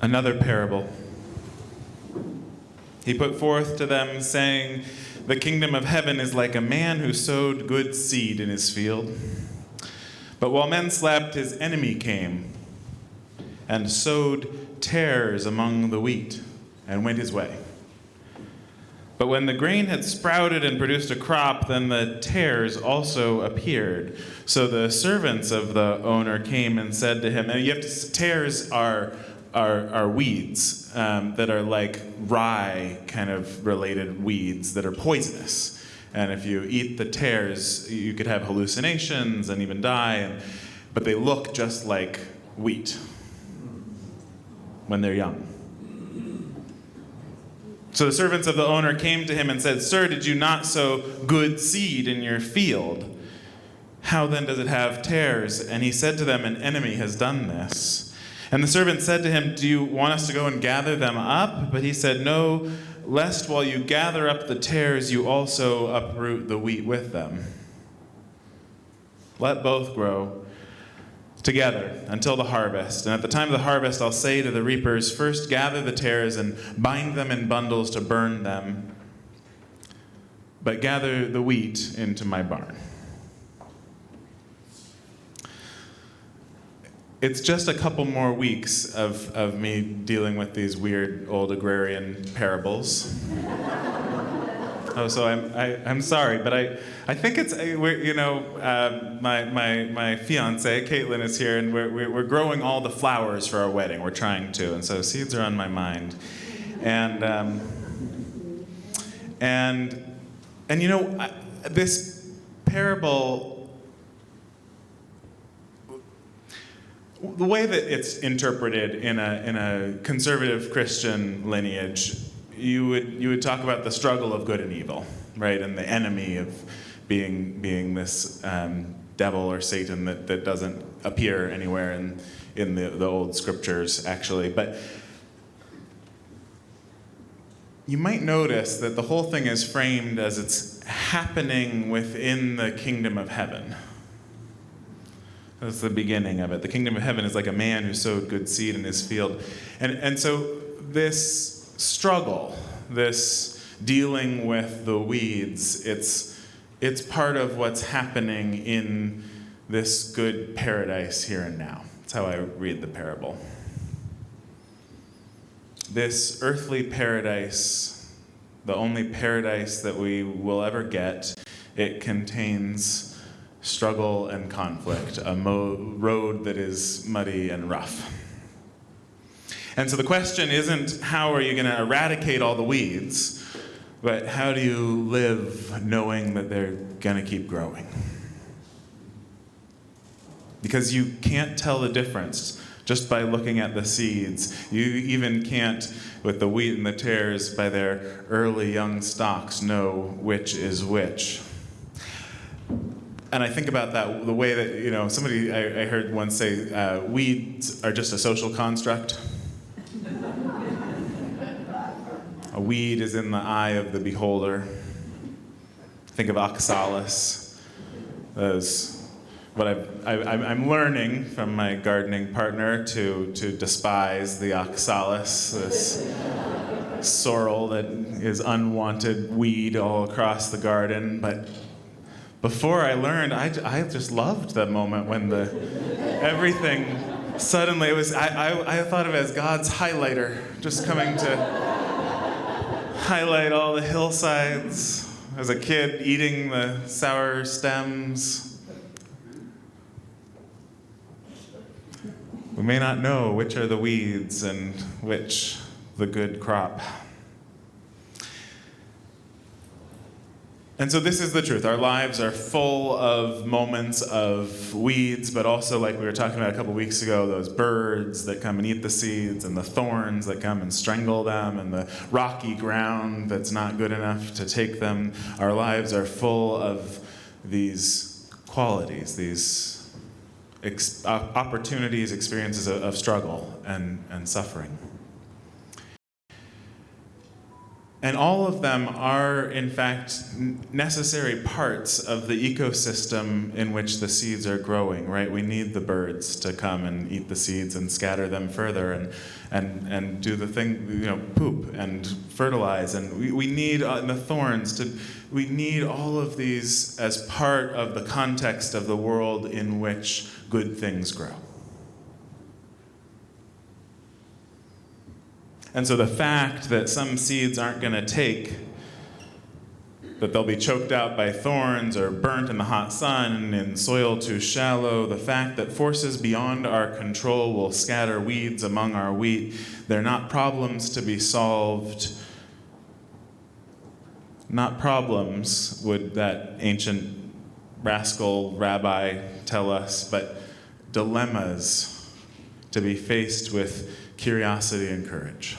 Another parable. He put forth to them, saying, "The kingdom of heaven is like a man who sowed good seed in his field. But while men slept, his enemy came and sowed tares among the wheat and went his way. But when the grain had sprouted and produced a crop, then the tares also appeared. So the servants of the owner came and said to him," and tares are weeds that are like rye kind of related weeds that are poisonous. And if you eat the tares, you could have hallucinations and even die. But they look just like wheat when they're young. So the servants of the owner came to him and said, "Sir, did you not sow good seed in your field? How then does it have tares?" And he said to them, "An enemy has done this." And the servant said to him, "Do you want us to go and gather them up?" But he said, "No, lest while you gather up the tares, you also uproot the wheat with them. Let both grow together until the harvest. And at the time of the harvest, I'll say to the reapers, first gather the tares and bind them in bundles to burn them, but gather the wheat into my barn." It's just a couple more weeks of me dealing with these weird old agrarian parables. Oh, so I'm sorry, but I think it's my fiance Caitlin is here, and we're growing all the flowers for our wedding. We're trying to, and so seeds are on my mind, and this parable. The way that it's interpreted in a conservative Christian lineage, you would talk about the struggle of good and evil, right, and the enemy of being this devil or Satan that doesn't appear anywhere in the old scriptures, actually. But you might notice that the whole thing is framed as it's happening within the kingdom of heaven. That's the beginning of it. The kingdom of heaven is like a man who sowed good seed in his field. And so this struggle, this dealing with the weeds, it's part of what's happening in this good paradise here and now. That's how I read the parable. This earthly paradise, the only paradise that we will ever get, it contains struggle and conflict, a road that is muddy and rough. And so the question isn't how are you going to eradicate all the weeds, but how do you live knowing that they're going to keep growing? Because you can't tell the difference just by looking at the seeds. You even can't, with the wheat and the tares, by their early young stalks, know which is which. And I think about that, the way that, somebody I heard once say, weeds are just a social construct. A weed is in the eye of the beholder. Think of oxalis. I'm learning from my gardening partner to despise the oxalis, this sorrel that is unwanted weed all across the garden. But before I learned, I just loved that moment when everything suddenly it was. I thought of it as God's highlighter, just coming to highlight all the hillsides. As a kid, eating the sour stems. We may not know which are the weeds and which the good crop. And so this is the truth. Our lives are full of moments of weeds, but also, like we were talking about a couple weeks ago, those birds that come and eat the seeds, and the thorns that come and strangle them, and the rocky ground that's not good enough to take them. Our lives are full of these qualities, these opportunities, experiences of struggle and suffering. And all of them are, in fact, necessary parts of the ecosystem in which the seeds are growing, right? We need the birds to come and eat the seeds and scatter them further and do the thing, poop and fertilize. And we need the thorns we need all of these as part of the context of the world in which good things grow. And so the fact that some seeds aren't going to take, that they'll be choked out by thorns or burnt in the hot sun in soil too shallow, the fact that forces beyond our control will scatter weeds among our wheat, they're not problems to be solved. Not problems, would that ancient rascal rabbi tell us, but dilemmas to be faced with curiosity and courage.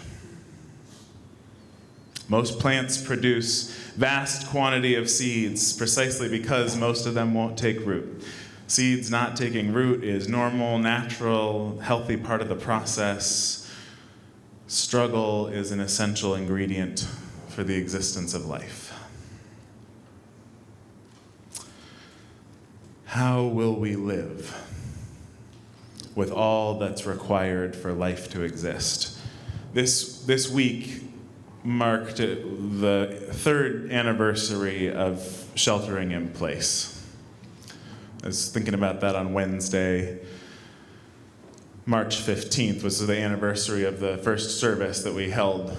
Most plants produce vast quantity of seeds precisely because most of them won't take root. Seeds not taking root is normal, natural, healthy part of the process. Struggle is an essential ingredient for the existence of life. How will we live with all that's required for life to exist? This week marked the third anniversary of sheltering in place. I was thinking about that on Wednesday. March 15th was the anniversary of the first service that we held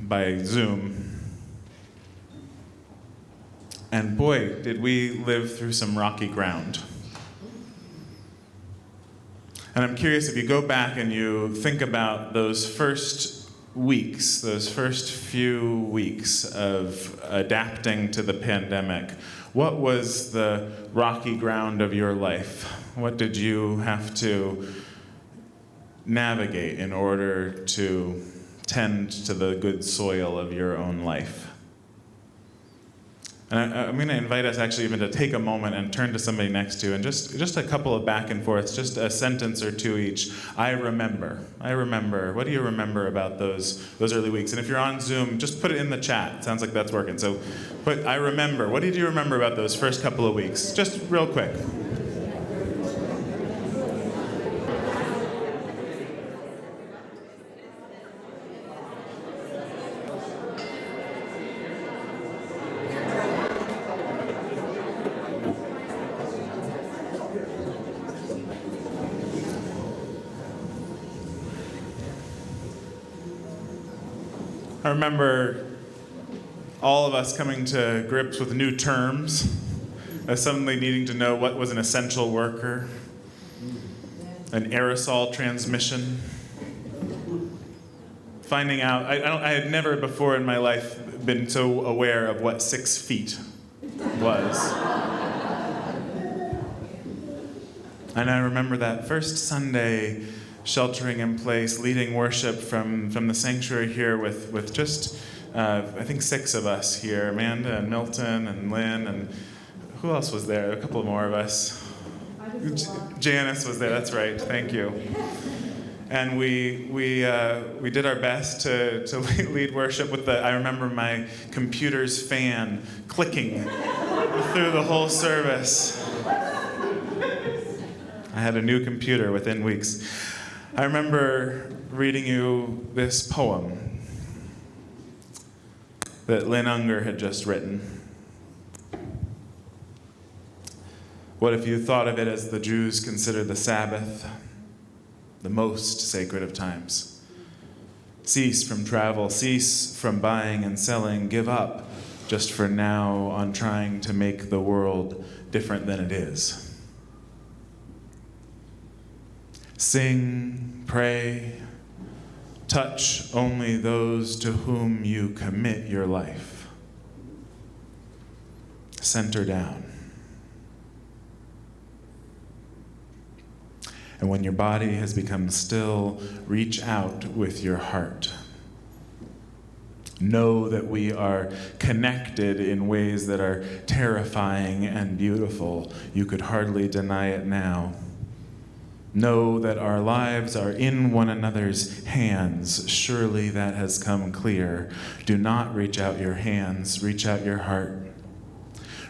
by Zoom. And boy, did we live through some rocky ground. And I'm curious, if you go back and you think about those first weeks, those first few weeks of adapting to the pandemic, what was the rocky ground of your life? What did you have to navigate in order to tend to the good soil of your own life? And I'm going to invite us actually even to take a moment and turn to somebody next to you and just a couple of back and forths, just a sentence or two each. I remember. What do you remember about those early weeks? And if you're on Zoom, just put it in the chat. It sounds like that's working. So I remember. What did you remember about those first couple of weeks? Just real quick. I remember all of us coming to grips with new terms, suddenly needing to know what was an essential worker, an aerosol transmission, finding out, I had never before in my life been so aware of what 6 feet was. And I remember that first Sunday sheltering in place, leading worship from the sanctuary here with just, I think 6 of us here, Amanda and Milton and Lynn, and who else was there? A couple more of us. Janice was there, that's right, thank you. And we did our best to lead worship with I remember my computer's fan clicking through the whole service. I had a new computer within weeks. I remember reading you this poem that Lynn Unger had just written. What if you thought of it as the Jews consider the Sabbath, the most sacred of times? Cease from travel, cease from buying and selling, give up just for now on trying to make the world different than it is. Sing, pray, touch only those to whom you commit your life. Center down. And when your body has become still, reach out with your heart. Know that we are connected in ways that are terrifying and beautiful. You could hardly deny it now. Know that our lives are in one another's hands. Surely that has come clear. Do not reach out your hands, reach out your heart.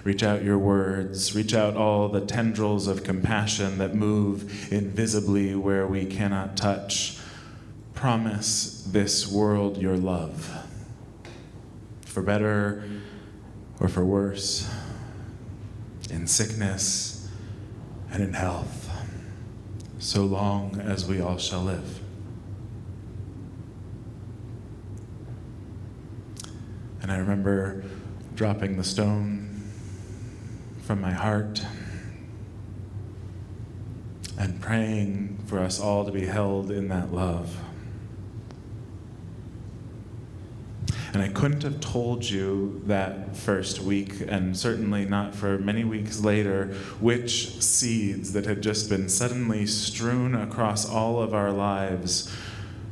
Reach out your words, reach out all the tendrils of compassion that move invisibly where we cannot touch. Promise this world your love, for better or for worse, in sickness and in health, so long as we all shall live. And I remember dropping the stone from my heart and praying for us all to be held in that love. And I couldn't have told you that first week, and certainly not for many weeks later, which seeds that had just been suddenly strewn across all of our lives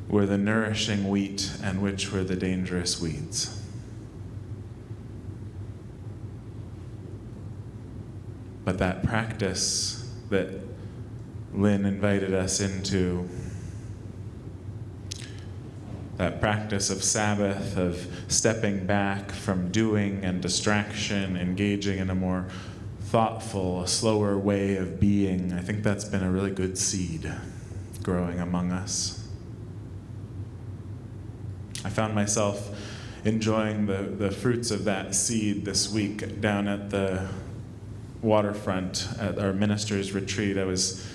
were the nourishing wheat and which were the dangerous weeds. But that practice that Lynn invited us into, that practice of Sabbath, of stepping back from doing and distraction, engaging in a more thoughtful, a slower way of being, I think that's been a really good seed growing among us. I found myself enjoying the fruits of that seed this week down at the waterfront at our ministers' retreat. I was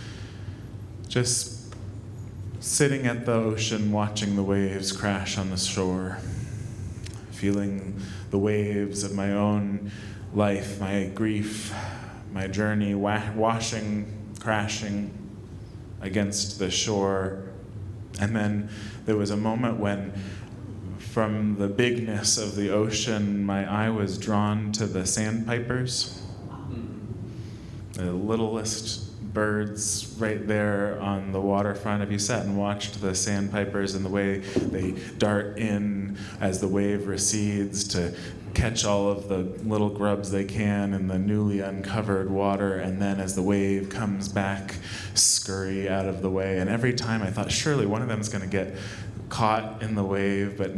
just sitting at the ocean, watching the waves crash on the shore, feeling the waves of my own life, my grief, my journey, washing, crashing against the shore. And then there was a moment when, from the bigness of the ocean, my eye was drawn to the sandpipers, the littlest birds right there on the waterfront. Have you sat and watched the sandpipers and the way they dart in as the wave recedes to catch all of the little grubs they can in the newly uncovered water, and then as the wave comes back, scurry out of the way? And every time I thought, surely one of them is going to get caught in the wave, but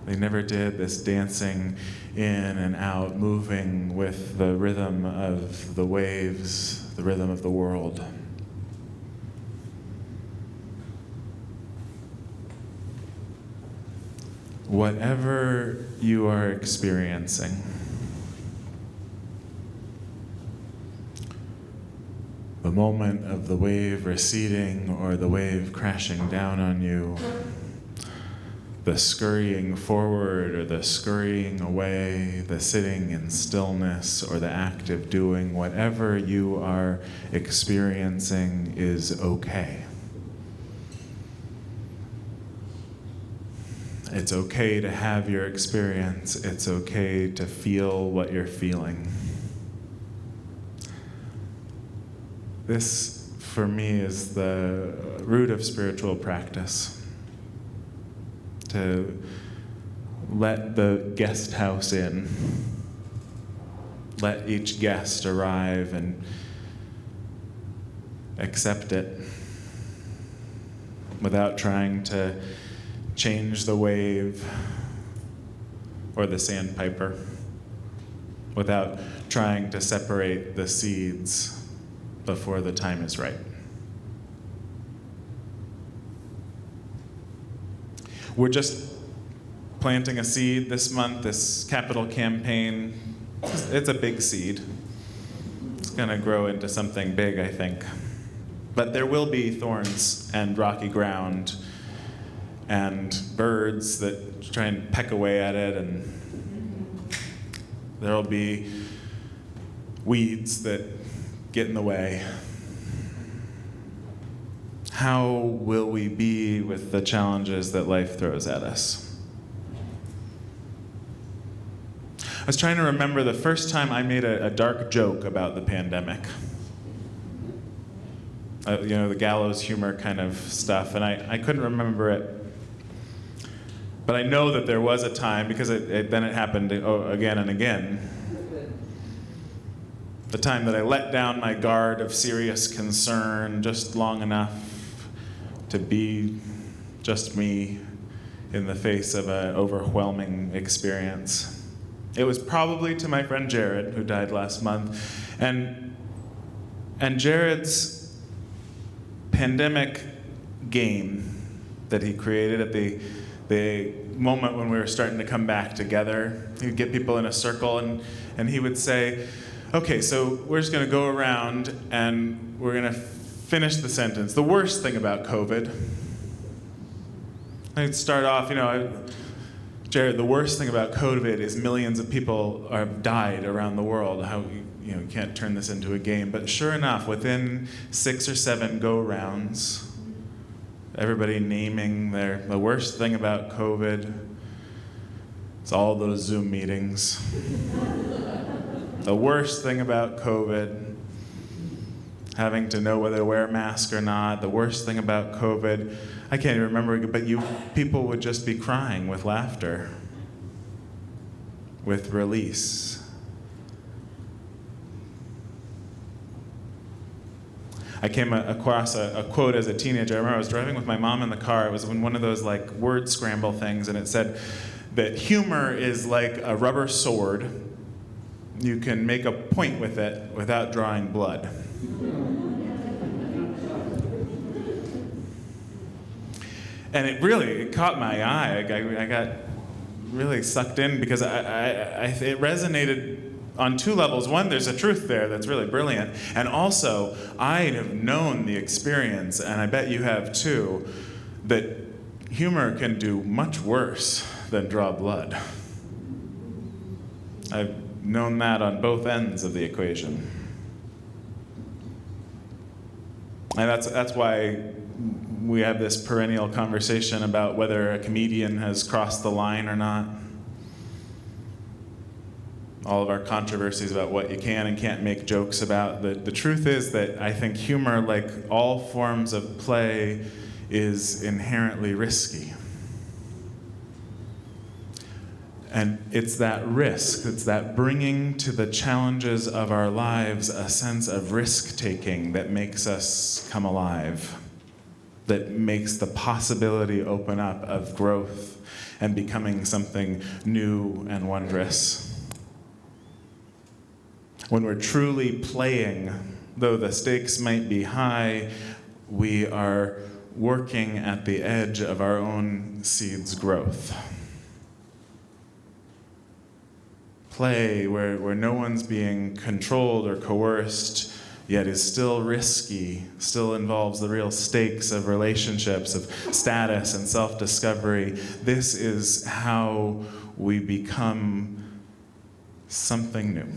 they never did. This dancing in and out, moving with the rhythm of the waves, the rhythm of the world. Whatever you are experiencing, the moment of the wave receding or the wave crashing down on you, the scurrying forward or the scurrying away, the sitting in stillness or the act of doing, whatever you are experiencing is okay. It's okay to have your experience. It's okay to feel what you're feeling. This, for me, is the root of spiritual practice. To let the guest house in. Let each guest arrive and accept it without trying to change the wave or the sandpiper, without trying to separate the seeds before the time is right. We're just planting a seed this month, this capital campaign. It's a big seed. It's going to grow into something big, I think. But there will be thorns and rocky ground and birds that try and peck away at it, and there will be weeds that get in the way. How will we be with the challenges that life throws at us? I was trying to remember the first time I made a dark joke about the pandemic. The gallows humor kind of stuff, and I couldn't remember it. But I know that there was a time, because then it happened again and again. The time that I let down my guard of serious concern just long enough to be just me in the face of an overwhelming experience. It was probably to my friend Jared, who died last month. And Jared's pandemic game that he created at the moment when we were starting to come back together, he'd get people in a circle and he would say, okay, so we're just going to go around and we're going to finish the sentence. The worst thing about COVID. I'd start off, Jared, the worst thing about COVID is millions of people have died around the world. How you can't turn this into a game. But sure enough, within 6 or 7 go-rounds, everybody naming the worst thing about COVID, it's all those Zoom meetings. The worst thing about COVID, having to know whether to wear a mask or not. The worst thing about COVID, I can't even remember, but people would just be crying with laughter, with release. I came across a quote as a teenager. I remember I was driving with my mom in the car. It was one of those word scramble things, and it said that humor is like a rubber sword. You can make a point with it without drawing blood. And it caught my eye. I got really sucked in because it resonated on 2 levels. One, there's a truth there that's really brilliant. And also, I have known the experience, and I bet you have too, that humor can do much worse than draw blood. I've known that on both ends of the equation. And that's why we have this perennial conversation about whether a comedian has crossed the line or not. All of our controversies about what you can and can't make jokes about. The truth is that I think humor, like all forms of play, is inherently risky. And it's that risk, it's that bringing to the challenges of our lives a sense of risk-taking that makes us come alive, that makes the possibility open up of growth and becoming something new and wondrous. When we're truly playing, though the stakes might be high, we are working at the edge of our own seed's growth. Play where no one's being controlled or coerced, yet is still risky, still involves the real stakes of relationships, of status and self-discovery. This is how we become something new.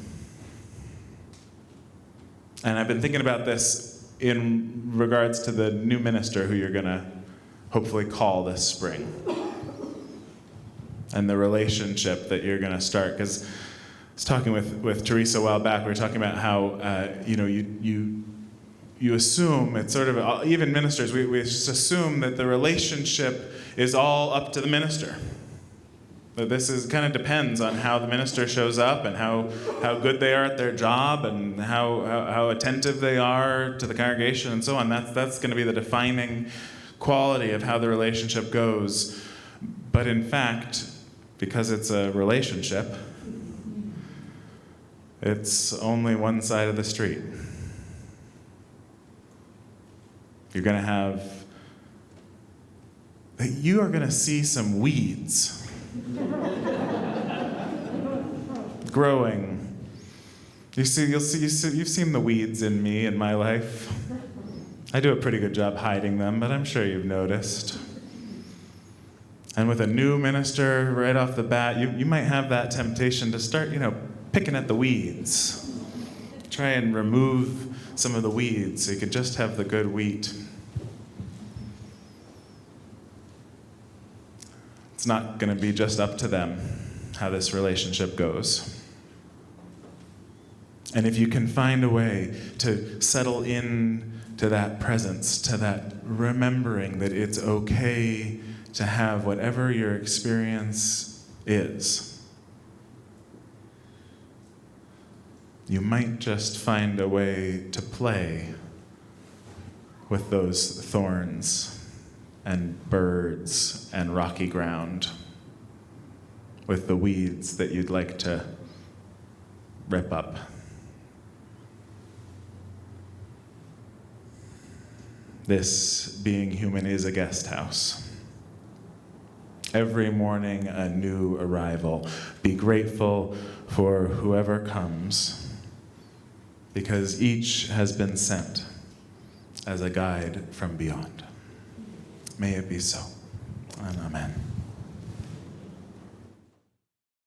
And I've been thinking about this in regards to the new minister who you're going to hopefully call this spring. And the relationship that you're going to start. Because I was talking with Teresa a while back. We were talking about how you assume, it's sort of, even ministers, we just assume that the relationship is all up to the minister. That this kind of depends on how the minister shows up and how good they are at their job and how attentive they are to the congregation and so on. That's going to be the defining quality of how the relationship goes. But in fact, because it's a relationship, it's only one side of the street. You are going to see some weeds growing. You've seen the weeds in me in my life. I do a pretty good job hiding them, but I'm sure you've noticed. And with a new minister right off the bat, you might have that temptation to start, picking at the weeds. Try and remove some of the weeds so you could just have the good wheat. It's not going to be just up to them how this relationship goes. And if you can find a way to settle in to that presence, to that remembering that it's okay to have whatever your experience is, you might just find a way to play with those thorns and birds and rocky ground, with the weeds that you'd like to rip up. This being human is a guest house. Every morning, a new arrival. Be grateful for whoever comes, because each has been sent as a guide from beyond. May it be so, and amen.